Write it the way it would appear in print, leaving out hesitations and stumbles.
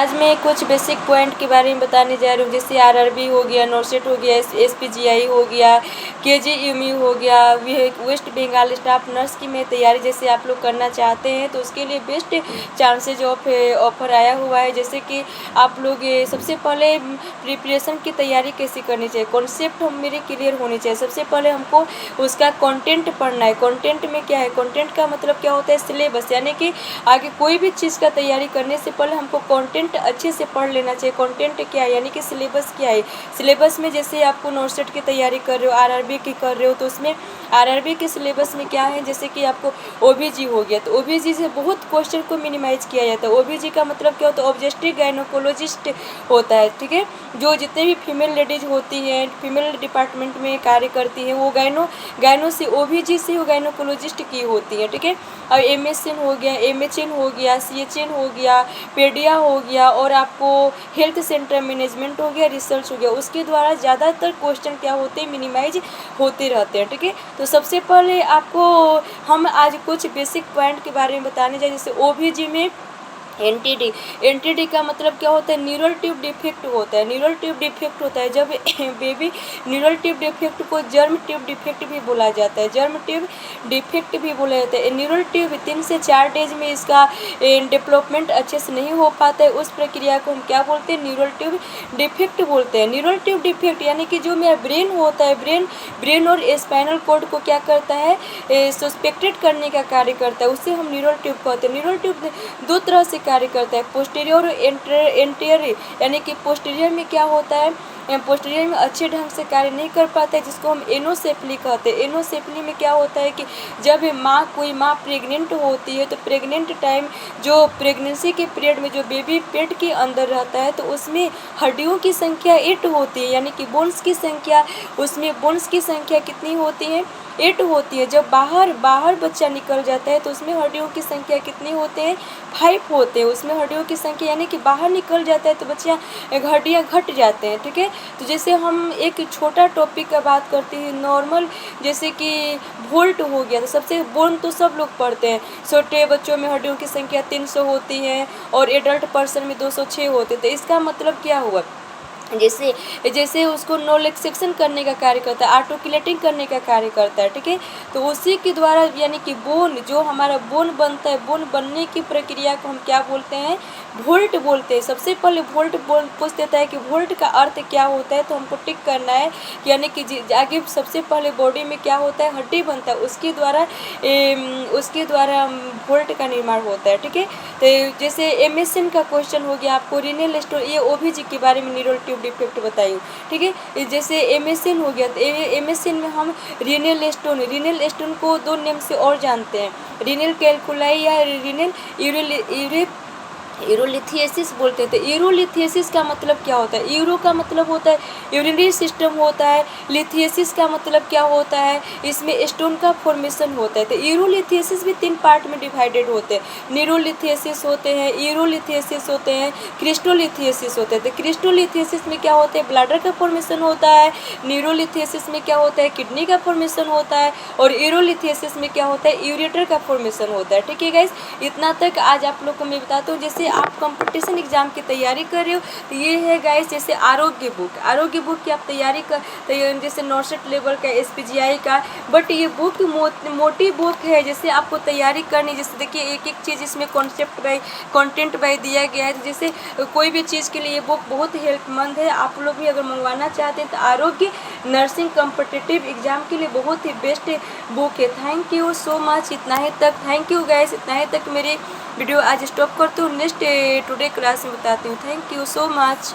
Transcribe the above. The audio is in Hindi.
आज मैं कुछ बेसिक पॉइंट के बारे में बताने जा रही हूँ, जैसे आरआरबी हो गया, नॉर्सेट हो गया, एसपीजीआई हो गया, केजीएमई हो गया, वेस्ट बंगाल स्टाफ नर्स की मैं तैयारी जैसे आप लोग करना चाहते हैं तो उसके लिए बेस्ट चांसेज ऑफ ऑफर आया हुआ है। जैसे कि आप लोग सबसे पहले प्रिपरेशन की तैयारी कैसे करनी चाहिए, कॉन्सेप्ट हम मेरे क्लियर होने चाहिए। सबसे पहले हमको उसका कंटेंट पढ़ना है। कंटेंट में क्या है, कंटेंट का मतलब क्या होता है, सिलेबस, यानी कि आगे कोई भी चीज़ का तैयारी करने से पहले हमको कंटेंट अच्छे से पढ़ लेना चाहिए। कंटेंट क्या है, यानी कि सिलेबस क्या है। सिलेबस में जैसे आपको नॉर्सेट की तैयारी कर रहे हो, आरआरबी की कर रहे हो, तो उसमें आरआरबी के सिलेबस में क्या है, जैसे कि आपको ओबीजी हो गया तो ओबीजी से बहुत क्वेश्चन को मिनिमाइज किया जाता है। ओबीजी का मतलब क्या होता है, ऑब्जेस्ट्रिक गायनोकोलॉजिस्ट होता है, ठीक है। जो जितने भी फीमेल लेडीज होती हैं, फीमेल डिपार्टमेंट में कार्य करती हैं, वो गायनो से ओबीजी से वो गायनोकोलॉजिस्ट की होती है, ठीक है। और एमएसएन हो गया, एमएचएन हो गया, सीएचएन हो गया, पेडिया हो गया, और आपको हेल्थ सेंटर मैनेजमेंट हो गया, रिसर्च हो गया, उसके द्वारा ज़्यादातर क्वेश्चन क्या होते हैं, मिनिमाइज होते रहते हैं, ठीक है। तो सबसे पहले आपको हम आज कुछ बेसिक पॉइंट के बारे में बताने जाए। जैसे ओबीजी में एनटीडी का मतलब क्या होता है, न्यूरल ट्यूब डिफेक्ट होता है। न्यूरल ट्यूब डिफेक्ट होता है जब बेबी, न्यूरल ट्यूब डिफेक्ट को जर्म ट्यूब डिफेक्ट भी बोला जाता है, जर्म ट्यूब डिफेक्ट भी बोला जाता है। न्यूरल ट्यूब 3 से 4 डेज में इसका डेवलपमेंट अच्छे से नहीं हो पाता है, उस प्रक्रिया को हम क्या बोलते हैं, न्यूरल ट्यूब डिफेक्ट बोलते हैं। न्यूरल ट्यूब डिफेक्ट यानी कि जो मेरा ब्रेन होता है, ब्रेन और स्पाइनल कॉर्ड को क्या करता है, सस्पेक्टेड करने का कार्य करता है, उससे हम न्यूरल ट्यूब कहते हैं। न्यूरल ट्यूब दो तरह से कार्य करता है, पोस्टीरियर और एंटीरियर, यानी कि पोस्टीरियर में क्या होता है, पोस्टीरियर में अच्छे ढंग से कार्य नहीं कर पाता है, जिसको हम एनोसेफली कहते हैं। एनोसेफली में क्या होता है कि जब कोई माँ प्रेग्नेंट होती है तो प्रेग्नेंट टाइम, जो प्रेगनेंसी के पीरियड में जो बेबी पेट के अंदर रहता है तो उसमें हड्डियों की संख्या 8 होती है, यानी कि बोन्स की संख्या, उसमें बोन्स की संख्या कितनी होती है, 8 होती है। जब बाहर बच्चा निकल जाता है तो उसमें हड्डियों की संख्या कितनी होते हैं, 5 होते हैं उसमें हड्डियों की संख्या, यानी कि बाहर निकल जाता है तो बच्चा हड्डियाँ घट जाते हैं, ठीक है। तो जैसे हम एक छोटा टॉपिक का बात करते हैं, नॉर्मल, जैसे कि वोल्ट हो गया, तो सबसे बोन तो सब लोग पढ़ते हैं। छोटे बच्चों में हड्डियों की संख्या 300 होती है और एडल्ट पर्सन में 206 होते हैं। तो इसका मतलब क्या हुआ, जैसे उसको नोलेक्सेशन करने का कार्य करता है, आर्टिकुलेटिंग करने का कार्य करता है, ठीक है। तो उसी के द्वारा, यानी कि बोन, जो हमारा बोन बनता है, बोन बनने की प्रक्रिया को हम क्या बोलते हैं, वोल्ट बोलते हैं। सबसे पहले वोल्ट पूछ देता है कि वोल्ट का अर्थ क्या होता है, तो हमको टिक करना है, यानी कि आगे सबसे पहले बॉडी में क्या होता है, हड्डी बनता है, उसके द्वारा वोल्ट का निर्माण होता है, ठीक है। तो जैसे एमएसएन का क्वेश्चन हो गया, आपको रीनल स्टोन, ये ओबीजी के बारे में न्यूरल ट्यूब डिफेक्ट बताई, ठीक है। जैसे एमएसएन हो गया तो एमएसएन में हम रीनल स्टोन को 2 नेम से और जानते हैं, रीनल कैलकुलाई या रीनल यूरोलिथियसिस बोलते थे। यूरोलिथियसिस का मतलब क्या होता है, यूरो का मतलब होता है यूरिनरी सिस्टम होता है, लिथियसिस का मतलब क्या होता है, इसमें स्टोन का फॉर्मेशन होता है। तो यूरोलिथियसिस भी 3 पार्ट में डिवाइडेड होते हैं, न्यूरोलिथियसिस होते हैं, यूरोलिथियसिस होते हैं, क्रिस्टोलिथियसिस होते हैं। तो क्रिस्टोलिथियसिस में क्या होता है, ब्लैडर का फॉर्मेशन होता है, न्यूरोलिथियसिस में क्या होता है, किडनी का फॉर्मेशन होता है, और यूरोलिथियसिस में क्या होता है, यूरेटर का फॉर्मेशन होता है, ठीक है गाइस। इतना तक आज आप लोग को मैं बताता हूँ। जैसे आप कंपटीशन एग्जाम की तैयारी कर रहे हो तो ये है गाइस, जैसे आरोग्य बुक की आप तैयारी जैसे नॉर्सेट लेवल का, एसपीजीआई का, बट ये बुक मोटी बुक है। जैसे आपको तैयारी करनी, जैसे देखिए एक एक चीज़ इसमें कंटेंट बाय दिया गया है, तो जैसे कोई भी चीज़ के लिए ये बुक बहुत हेल्पमंद है। आप लोग भी अगर मंगवाना चाहते हैं तो आरोग्य नर्सिंग कॉम्पिटिटिव एग्जाम के लिए बहुत ही बेस्ट बुक है। थैंक यू सो मच, इतना ही तक, थैंक यू गाइस, इतना ही तक मेरी वीडियो आज स्टॉप करती हूँ। नेक्स्ट टुडे क्लास में बताती हूँ। Thank you so much.